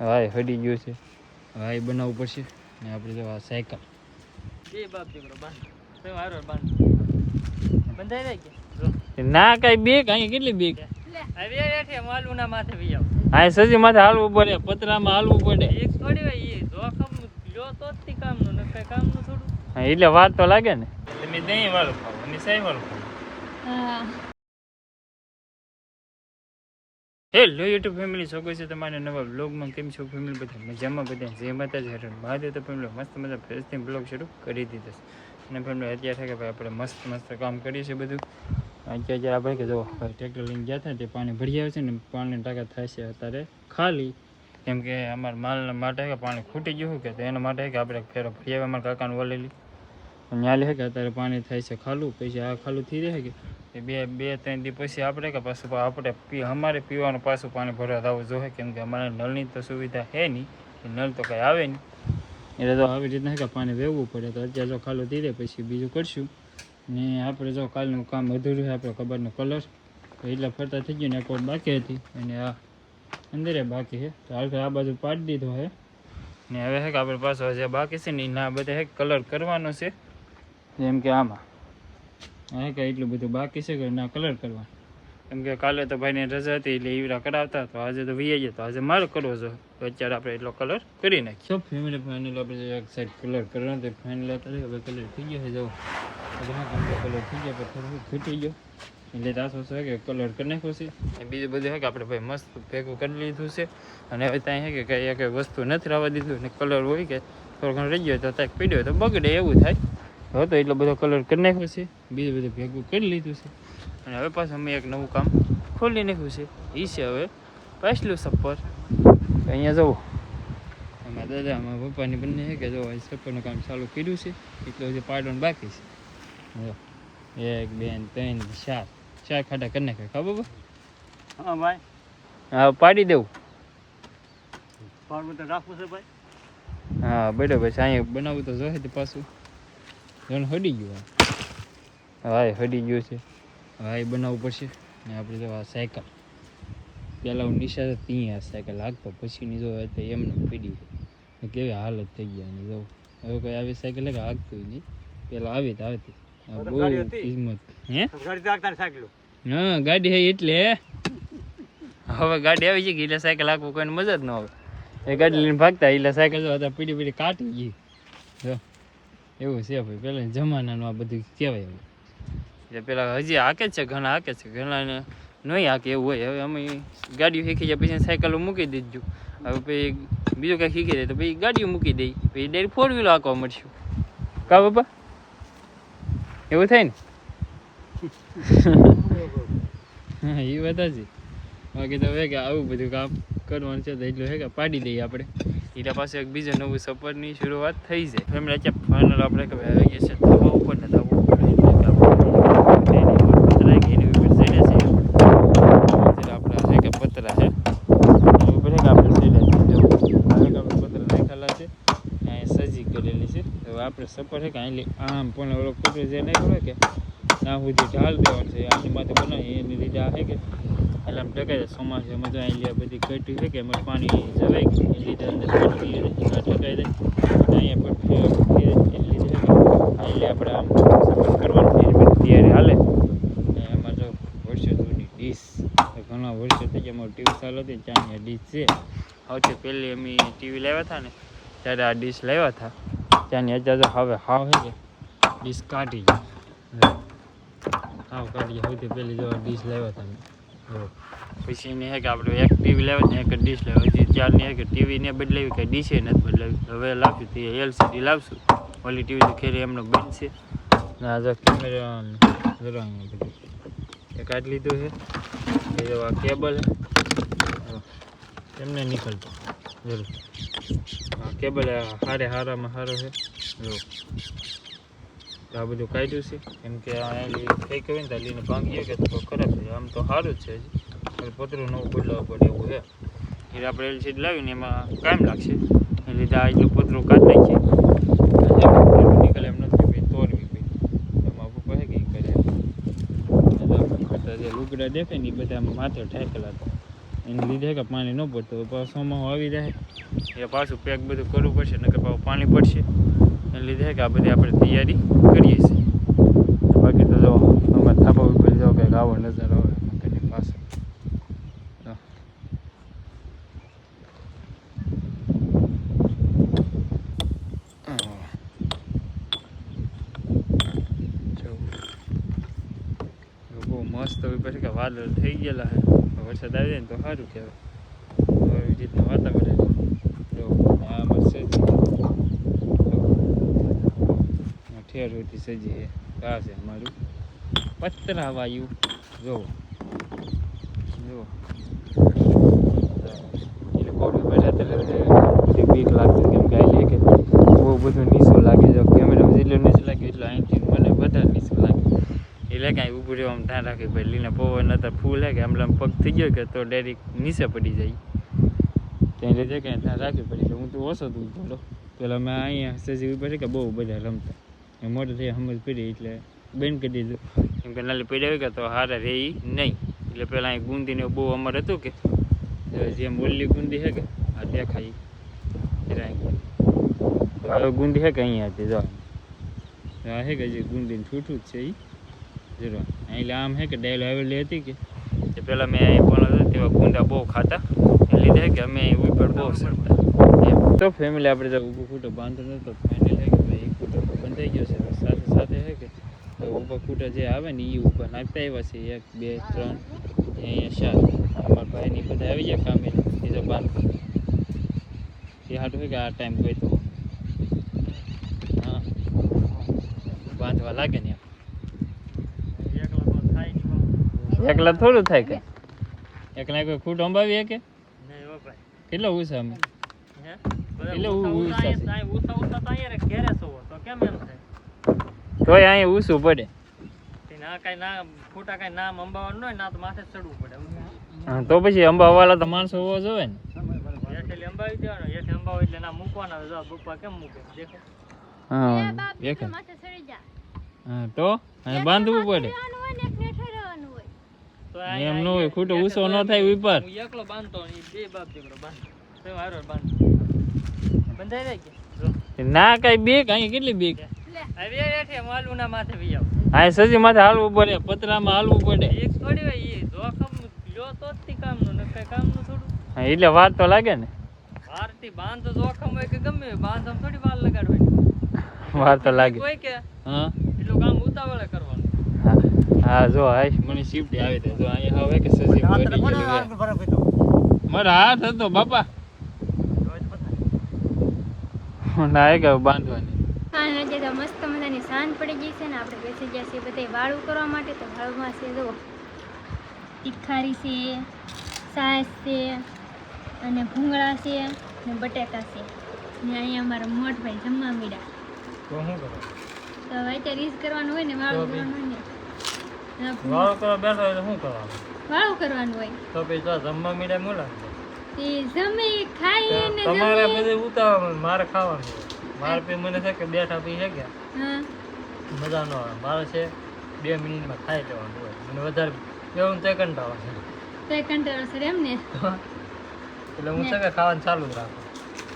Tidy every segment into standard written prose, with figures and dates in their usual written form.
હા હડી ગયું છે. હા એ બનાવવું પડશે ને આપણે જો આ સાયકલ બે બાપ દીકરો બાંધ તો હારો બાંધ બંધાઈ રહી કે ના કઈ બે કઈ કેટલી બે હવે એઠે માલુના માથે વી આવ હા સજી માથે હાલવું પડે પતરામાં હાલવું પડે એક થોડી હોય એ જોખમ લ્યો તો જ કામનું ન કઈ કામનું થોડું. હા એટલે વાર તો લાગે ને. તમે દહીં વાળું ખાવ અને સાઈ વાળું ખાવ. હા હેલો યુટ્યુબ ફેમિલી સ્વાગત છે તમારે નવા બ્લોગમાં. કેમ છો ફેમિલી? બધા મજામાં, બધા જય માતાજી હરણ મહાદેવ. તો ફેમિલી મસ્ત મજા ફેરથી બ્લોગ શરૂ કરી દીધો છે. અને ફેમિલી અત્યારે થાય કે ભાઈ આપણે મસ્ત કામ કરીએ છીએ બધું. અત્યારે આપણે કે જો ટ્રેક્ટર લઈને ગયા હતા તે પાણી ભરી આવે છે ને પાણીની ટાંકા થાય છે અત્યારે ખાલી. કેમ કે અમારા માલના માટે કે પાણી ખૂટી ગયું કે તો એના માટે કે આપણે ફેરો ભરી આવે અમારા કાકાને વળેલી ત્યાં લે કે અત્યારે પાણી થાય છે ખાલું. પછી આ ખાલું થઈ રહે કે બે ત્રણ દી પછી આપણે કે પાછું આપણે અમારે પીવાનું પાછું પાણી ભરવા આવવું જોઈએ. કેમ કે અમારે નળની તો સુવિધા છે નહીં, નળ તો કંઈ આવે નહીં. એટલે તો આવી રીતના કે પાણી વહેવું પડે. તો અત્યારે જો ખાલું થઈ રહે પછી બીજું કરશું. ને આપણે જો કાલનું કામ અધૂરું છે, આપણે ખબરનો કલર એટલા ફરતા થઈ ગયું ને એક વાર બાકી હતી અને આ અંદરે બાકી છે. તો હાલ આ બાજુ પાડી દીધો છે ને હવે છે કે આપણે પાછો જે બાકી છે ને એના બધા કલર કરવાનો છે. જેમ કે આમાં હા કે એટલું બધું બાકી છે કે ના કલર કરવા. કેમ કે કાલે તો ભાઈને રજા હતી એટલે ઈવરા કરાવતા, તો આજે તો વી જાય તો આજે મારે કરવો જોઈએ. તો અત્યારે આપણે એટલો કલર કરી નાખીએ. સબ ફેમિલી ફાઇનલ આપણે એક સાઈડ કલર કરવાનો તો ફાઇનલ અત્યારે હવે કલર થઈ ગયો છે. જવું કલર થઈ ગયો પણ થોડું ખૂટી ગયો એટલે તાસો છે કે કલર કરી નાખ્યો છે. બીજું બધું છે કે આપણે ભાઈ મસ્ત ભેગું કરી લીધું છે. અને હવે ત્યાં છે કે કંઈ વસ્તુ નથી રહેવા દીધું ને કલર હોય કે થોડો ઘણો રહી ગયો તો ત્યાં પીડ્યો તો બગડે એવું થાય. તો એટલો બધો કલર કરી નાખ્યો છે, બીજું બધું ભેગું કરી લીધું છે. અને હવે પાછું અમે એક નવું કામ ખોલી નાખ્યું છે. એ છે હવે પાછલું સફર. અહીંયા જવું એમાં દાદા અમારા પપ્પાની બંને છે કે જો સફરનું કામ ચાલુ કર્યું છે. એટલું હજી પાડવાનું બાકી છે. જો 1 2 3 4 ખાડા કરી નાખ્યા. ખબર? હા ભાઈ હા પાડી દેવું. પાડવું તો રાખવું છે ભાઈ. હા બરાબર છે. અહીંયા બનાવવું તો જોઈએ તો પાછું જણ હડી ગયું. હા હડી ગયું છે. હા એ બનાવવું પડશે. ને આપણે જો આ સાયકલ પહેલાં હું નિશા ત્યાં સાયકલ હાંકતો પછીની જો એમને પીડી કેવી હાલત થઈ ગયા અને જો હવે કોઈ આવી સાયકલ કે હાંકતું નહીં. પહેલાં આવી તો આવતી બહુ કિસ્મત. હે હા ગાડી હે એટલે હવે ગાડી આવી ગઈ એટલે સાયકલ હાંકવું કોઈને મજા જ ન આવે. એ ગાડી લઈને ભાગતા એટલે સાયકલ જો હતા પીડી કાઢી ગઈ. જો એવું છે ભાઈ પહેલાં જમાનાનું આ બધું કહેવાય. એટલે પેલા હજી હાકે છે, ઘણા હાકે છે, ઘણાને નહીં હાકે એવું હોય. હવે અમે ગાડીઓ શીખી જાય પછી સાયકલો મૂકી દીધું. હવે પછી બીજું કંઈ શીખી જાય તો પછી ગાડીઓ મૂકી દઈ પછી ડાયરેક્ટ 4 વ્હીલર હાંકવા મળશું. કા બાપા એવું થાય ને? હા એ વાત જ. બાકી તો હવે કે આવું બધું કામ કરવાનું છે તો એટલું હે કે પાડી દઈએ આપણે. એના પાસે એક બીજા નવું સફરની શરૂઆત થઈ જાય. ફેમિલી અત્યારે ફાઇનલ આપણે કે આવી ગયા છે થવા ઉપર ને થવા ઉપર આપણે સફર છે કે અહીં આમ પણ ઓલો કૂતરો જે નહીં ખબર કે ના સુધી ઢાલ દેવાનું છે. આની માથે બનાવી એની લીધે આ છે કે એટલે આમ ટકાઈ જાય. ચોમાસામાં તો અહીં બધી કટ્યું છે કે એમાં પાણી જવાય કે એ લીધે અંદર પાણી ટકાઈ જાય. અહીંયા પણ એની લીધે છે કે અહીં આપણે આમ સફર કરવાનું તૈયારી હાલે. એમાં જો વર્ષો જૂની ડીશ ઘણા વર્ષો થઈ ગયા. અમારું ટીવી ચાલુ હતી ત્યાં ડીશ છે. સૌથી પહેલી અમે ટીવી લાવ્યા હતા ને ત્યારે આ ડીશ લાવ્યા હતા ત્યાંની અત્યારે હવે હાવ છે કે ડીશ કાઢી ગયા. હાવ કાઢી ગયા. સૌથી પહેલી જો ડીશ લાવ્યા હતા પછી એને છે કે આપણે એક ટીવી લાવ્યા ને એક ડીશ લાવ્યા. હજી ત્યારની છે કે ટીવીને બદલાવી કે ડીશે નથી બદલાવી. હવે લાવશું તો LCD લાવશું. ઓલી ટીવી તો ખેરી એમનો બંધ છે. ના જો કેમેરા જરા અહીંયા બધું એ કાઢી લીધું છે. એ જો આ કેબલ એમને નીકળતો જરૂર આ કેબલ હારામાં સારો છે. જો આ બધું કાઢ્યું છે. કેમ કે કંઈક હોય ને તો લીને ભાંગીએ કે તો ખરાબ છે. આમ તો સારું જ છે. હજી પતરું નવું બદલાવવું પડે એવું છે. એટલે આપણે LCD લાવીને એમાં કાયમ લાગશે. એ લીધે આ એટલું પતરું કાઢી નાખીએ નીકળે એમ નથી તોડવી પડી. એમાં પપ્પા છે કે એ કરે જે લુગડા દેખાય ને એ બધા માથે ઠેકેલા હતા એને લીધે કે પાણી ન પડતું હોય પાછું ચોમાસું આવી જાય એટલે પાછું પેક બધું કરવું પડશે નકર પાછું પાણી પડશે એને લીધે કે આ બધી આપણે તૈયારી કરીએ છીએ બાકી તો જો અમારે થાપા ઉપર જાઓ કંઈક આવો નજારો આવે મકાનની પાસે બહુ મસ્ત હોય પછી કે વાદળ થઈ ગયેલા હે વરસાદ આવી જાય ને તો સારું કહેવાય એવી રીતનું વાતાવરણ જો આ મસ્ત ઠેર હોતી સજી છે આ છે અમારું પતરા વાયુ જો જો એટલે કોડ બેઠા એટલે બીક લાગતી કેમ કે આ લે કે બહુ બધું નીચું લાગે જો કેમેરામાં જેટલું નીચું લાગે એટલું અહીંથી મને વધારે નીચું લાગે એટલે કાંઈ ઊભું રહેવા ધ્યાન રાખે ભાઈ લીને પવન અત્યારે ફૂલ હે કે આમ પગ થઈ ગયો કે તો ડાયરેક્ટ નીચે પડી જાય ત્યાં લીધે કાંઈ ધ્યાન રાખવી પડી એટલે હું તો ઓછો દૂર બોલો પેલા મેં અહીંયા સજી ઉપર કે બહુ બધા રમતા એ મોટે થઈ સમજ પડી એટલે બંધ કરી દીધું કેમ કે નાલી પડ્યા હોય કે તો હારે રહે નહીં એટલે પેલા અહીં ગુંદીને બહુ અમાર હતું કે જેમ ઓલી ગુંદી છે કે આ દેખાય હવે ગુંદી છે કે અહીંયા હતી જો આ છે કે જે ગુંદીને છૂટું જ છે એ જરૂર એટલે આમ છે કે ડાયલ આવેલી હતી કે પહેલાં મેં અહીં પણ હતું તેવા ગુંદા બહુ ખાતા એ લીધે કે અમે ઉપર બહુ સરતા એમ તો ફેમિલી આપણે જો ઊભો ખૂટો બાંધો નતો ફાઇનલ છે કે ભાઈ એક ખૂટો બંધાઈ ગયો છે સાથે સાથે છે કે ઊભા ખૂટા જે આવે ને એ ઉપર નાખતા આવ્યા છે 1 2 3 અહીંયા 4 અમારા ભાઈની બધા આવી ગયા કામે બીજો બાંધ એ હાટું હોય કે આ ટાઈમ કોઈ તો હા બાંધવા લાગે ને એકલા થોડું થાય કે એકલા કોઈ ખૂટ અંબાવી કે કેટલો ઉછા અમે તોય અહીંયા ઊંચું પડે તો પછી અંબાવાળા તો માણસો હોવા જોવે ને હા તો બાંધવું પડે એમ ન હોય ખોટો ઊંચો ન થાય ઉપર એકલો બાંધતો બે બાપ દીકરો બંધાઈ જાય કે ના કઈ બેક અહીં કેટલી બેક માલુના માથે વિયાવ આ સજી માથે હાલવું પડે પતરામાં હાલવું પડે એક થોડી હોય એ જોખમ લ્યો તો જ કામનું ને કઈ કામનું થોડું હા એટલે વાર તો લાગે ને વારથી બાંધો જોખમ હોય કે ગમે બાંધો થોડી વાર લગાડવાની વાર તો લાગે કોઈ કે હા એટલું કામ ઉતાવળે કરવાનું હા જો આય મને શિફ્ટ આવી દે જો અહીંયા હવે કે સજી મારા હાથ હતો બાપા ના કે બાંધવાની હા આજે તો મસ્ત મજાની સાંજ પડી ગઈ છે ને આપણે બેસી ગયા છીએ બધે વાળું કરવા માટે તો વાળુમાં છે જો તીખારી છે સાસ છે અને ભૂંગળા છે ને બટેકા છે ને અહીંયા અમારા મોટભાઈ જમવા મીડા તો શું કરો તો હવે અત્યારે રીસ કરવાનું હોય ને વાળું કરવાનું હોય ને વાળો કરવા બેઠો હોય તો શું કરવાનું વાળું કરવાનું હોય તો પછી તો જમવા મીડા મોલા એ જમે ખાઈ ને તમારે બધું ઉતાવળ મારે ખાવાનું મારે પછી મને છે કે બેઠા પછી છે કે હા મજા ન આવે મારે છે 2 મિનિટમાં ખાઈ લેવાનું હોય મને વધારે એવું તો કંટાળો છે તો એ કંટાળો છે એમ ને એટલે હું છે કે ખાવાનું ચાલુ જ રાખું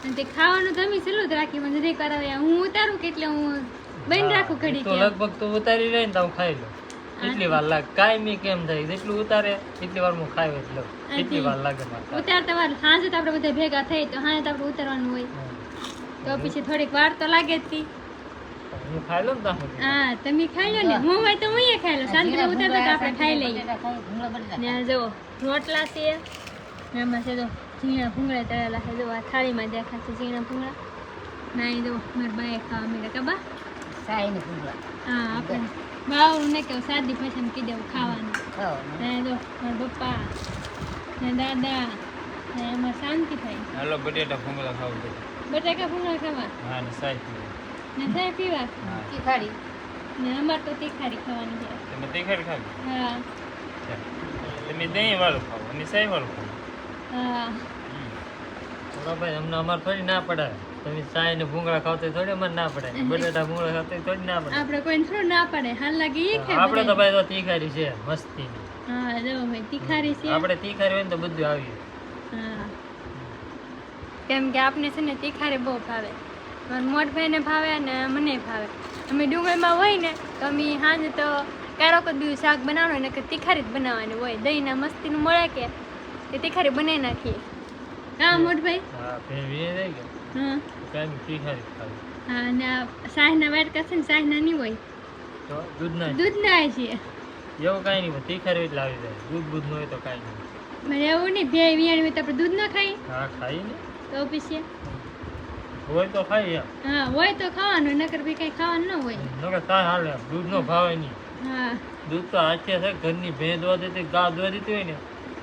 અને તે ખાવાનું તમે ચાલુ જ રાખી મને નથી કરાવે હું ઉતારું કે એટલે હું બંધ રાખું ઘડી તો લગભગ તો ઉતારી રહી ને તો હું ખાઈ લઉં એટલી વાર લાગે કાંઈ કેમ થાય જેટલું ઉતારે એટલી વાર હું ખાઈ એટલે એટલી વાર લાગે મારે ઉતારતા વાર સાંજે તો આપણે બધા ભેગા થઈ તો સાંજે તો આપણે ઉતારવાનું હોય તો પછી થોડીક વાર તો લાગે જ તી હું ખાઈ લઉં ને ત્યાં હા તમે ખાઈ લો ને હું હોય તો હું ખાઈ લો શાંતિ ઉતારતા તો આપણે ખાઈ લઈએ ને જો રોટલા છે ને એમાં છે જો ઝીણા ભૂંગળા તળેલા છે જો આ થાળીમાં દેખાશે ઝીણા ભૂંગળા ના એ જો મારા બાએ ખાવા માંડ્યા કબા હા આપણે બાવરું ને કેવું સાદી ભાષામાં કહી દેવું ખાવાનું ને જો મારા પપ્પા ને દાદા ને એમાં શાંતિ થાય હાલો બટેટા ભૂંગળા ખાવું છે બટાકા ભૂંગળા ખાવા હા ને સાહેબ ને ચાય પીવા તીખારી ને અમાર તો તીખારી ખાવાની છે તમે તીખારી ખાવ હા તમે દહીં વાળું ખાવ અને સાહેબ વાળું ખાવ હા ભાઈ અમને અમારે થોડી ના પડે તમે ચાય ને ભૂંગળા ખાવ તો થોડી અમારે ના પડે બટેટા ભૂંગળા ખાવ તો થોડી ના પડે આપણે કોઈને થોડું ના પડે હાલ લાગે એ ખાય આપણે તો ભાઈ તો તીખારી છે મસ્તી હા જો ભાઈ તીખારી છે આપણે તીખારી હોય ને તો બધું આવ્યું હા કેમ કે આપને છે ને તીખારી બહુ ભાવે મારા મોટભાઈને ભાવે અને મને ભાવે અમે ડુંગળીમાં હોય ને તો અમે સાંજે તો ક્યારેક જ બીજું શાક બનાવવાનું હોય ને કે તીખારી જ બનાવવાની હોય દહીંના મસ્તીનું મળે કે તે તીખારી બનાવી નાખીએ હા મોટભાઈ હા ફેર વીએ જાય કે હા કાંઈ તીખારી ખાવી હા અને આ શાહના વાટકા છે ને શાહના નહીં હોય તો દૂધ ના દૂધના છે એવું કાંઈ નહીં તીખારી એટલે આવી જાય દૂધ બૂધ ન હોય તો કાંઈ નહીં મને એવું નહીં બે વિયાણી હોય તો આપણે દૂધ ના ખાઈએ હા ખાઈ ને તો પછી હોય તો ખાઈ એમ હા હોય તો ખાવાનું નકર બી કઈ ખાવાનું ન હોય નકર કાંઈ હાલે એમ દૂધ નો ભાવે નહીં હા દૂધ તો હાથે છે ઘરની ભેં દોવા દેતી ગા દોવા દેતી હોય ને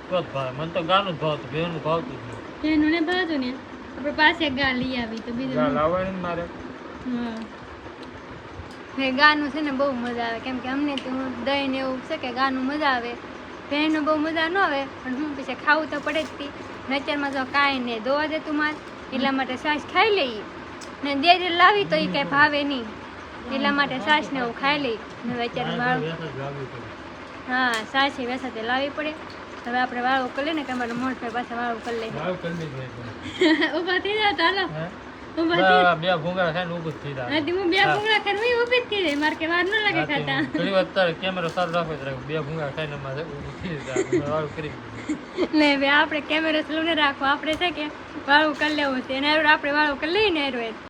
તો જ ભાવે મને તો ગાનું જ ભાવતું ભેંનું ભાવતું જ નહીં એનું ને ભાવતું ને આપણે પાસે ગા લઈ આવી તો ગા બીજું લાવવાની ને મારે હા મેં ગાનું છે ને બહુ મજા આવે કેમ કે અમને તો દહીં ને એવું છે કે ગાનું મજા આવે ભેંનું બહુ મજા ન આવે પણ હું પછી ખાવું તો પડે જ તી નચરમાં તો કાંઈ નહીં દોવા દેતું માર એટલા માટે છાશ ખાઈ લઈએ ને દેરી લાવી તો એ કાંઈ ભાવે નહીં એટલા માટે છાશ ને એવું ખાઈ લઈ ને અત્યારે વાળું હા છાશ વેસાતે લાવવી પડે હવે આપણે વાળું કરી લઈએ ને કે અમારે મોટભાઈ પાસે વાળું કરી લઈએ ઊભા થઈ જાવ તો હાલો ઊભા થઈ બે ભૂંગળા ખાઈને ઊભું જ થઈ જાય હા હું બે ભૂંગળા ખાઈને હું ઊભી જ થઈ જાય મારે કે વાર ન લાગે ખાતા ઘણી વાર તારે કેમેરો સારું રાખો તો બે ભૂંગળા ખાઈને મારે ઊભું થઈ જાય વાળું કરી દીધું. ને બે આપણે કેમેરો સ્લો ને રાખો આપણે છે કે વાળું કરી લેવું છે એને આપણે વાળું કરી લઈએ ને એનું